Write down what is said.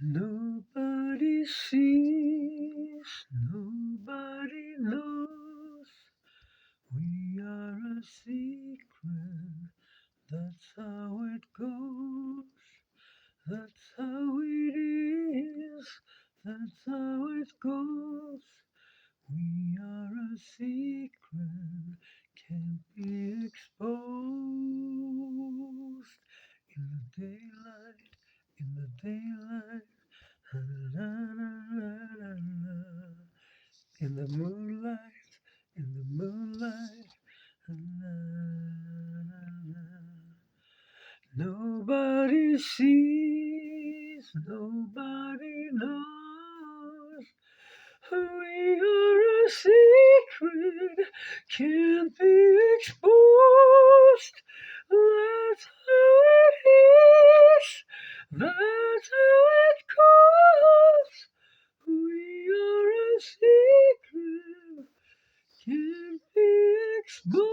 Nobody sees, nobody knows. We are a secret, that's how it goes. That's how it is, that's how it goes. We are a secret, can't be exposed. In the daylight, in the daylight, la, la, la, la, la. In the moonlight, in the moonlight, la, la, la. Nobody sees, nobody knows. We are a secret, can't be exposed. That's how it is, that's how it goes. We are a secret, can't be exposed.